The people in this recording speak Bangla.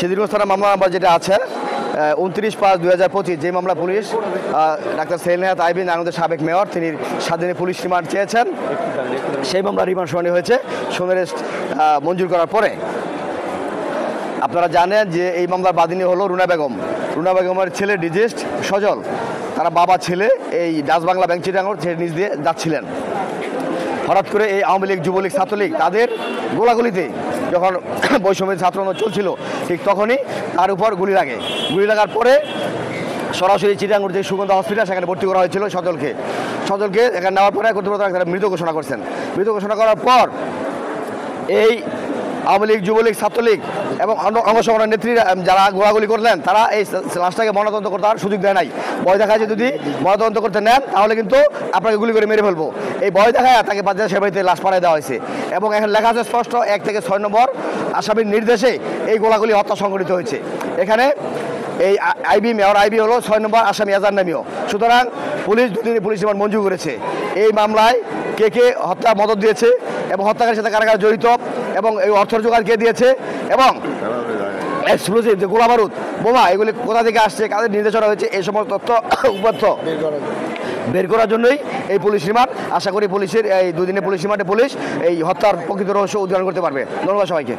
সিদ্ধিরগঞ্জ থানা মামলা নাম্বার যেটা আছে 29/5/2025, যে মামলা পুলিশ ডাক্তার সেলিনাত আইবিন আমাদের সাবেক মেয়র তিনি 7 দিনের পুলিশ রিমান্ড চেয়েছেন, সেই মামলা রিমান্ড শুনানি হয়েছে। সুনারেস্ট মঞ্জুর করার পরে আপনারা জানেন যে এই মামলার বাদীনি হলো রুনা বেগম। রুনা বেগমের ছেলে ডিজিস্ট সজল, তারা বাবা ছেলে এই ডাচ বাংলা ব্যাংক চিটাঙ্গর ছেড়ে নিজ দিয়ে যাচ্ছিলেন। হঠাৎ করে এই আওয়ামী লীগ, যুবলীগ, ছাত্রলীগ তাদের গোলাগুলিতে যখন বৈষম্যের ছাত্র আন্দোলন চলছিল ঠিক তখনই তার উপর গুলি লাগে। গুলি লাগার পরে সরাসরি চিটাঙ্গুর যে সুগন্ধা হসপিটাল সেখানে ভর্তি করা হয়েছিল সজলকে এখানে নেওয়ার পরে কর্তৃপক্ষ মৃত ঘোষণা করছেন। মৃত ঘোষণা করার পর এই আওয়ামী লীগ, যুবলীগ, ছাত্রলীগ এবং অঙ্গ সংগঠনের নেত্রীরা যারা গোলাগুলি করলেন তারা এই লাশটাকে ময়নাতদন্ত করতে আর সুযোগ দেয় নাই। ভয় দেখায় যে যদি ময়নাতদন্ত করতে নেন তাহলে কিন্তু আপনাকে গুলি করে মেরে ফেলবো, এই ভয় দেখায় তাকে বাজার সেবাড়িতে লাশ পাঠিয়ে দেওয়া হয়েছে। এবং এখন লেখা আছে স্পষ্ট 1 থেকে 6 নম্বর আসামির নির্দেশে এই গোলাগুলি হত্যা সংঘটিত হয়েছে। এখানে এই মেয়র আইবি হলো 6 নম্বর আসামি আজার নামীয়। সুতরাং পুলিশ 2 দিনের পুলিশ রিমান্ড মঞ্জুর করেছে। এই মামলায় কে হত্যা মদত দিয়েছে এবং হত্যাকারীর সাথে কারা জড়িত এবং এই অর্থের জোগাড় কে দিয়েছে এবং এক্সপ্লোজিভ যে গোলা বারুদ বোমা এগুলি কোথা থেকে আসছে, কাদের নির্দেশনা হয়েছে, এই সমস্ত তথ্য উপাত্ত বের করার জন্যই এই পুলিশ রিমান্ড। আশা করি পুলিশের এই 2 দিনের পুলিশ রিমান্ডে পুলিশ এই হত্যার প্রকৃত রহস্য উদ্ঘাটন করতে পারবে। ধন্যবাদ সবাইকে।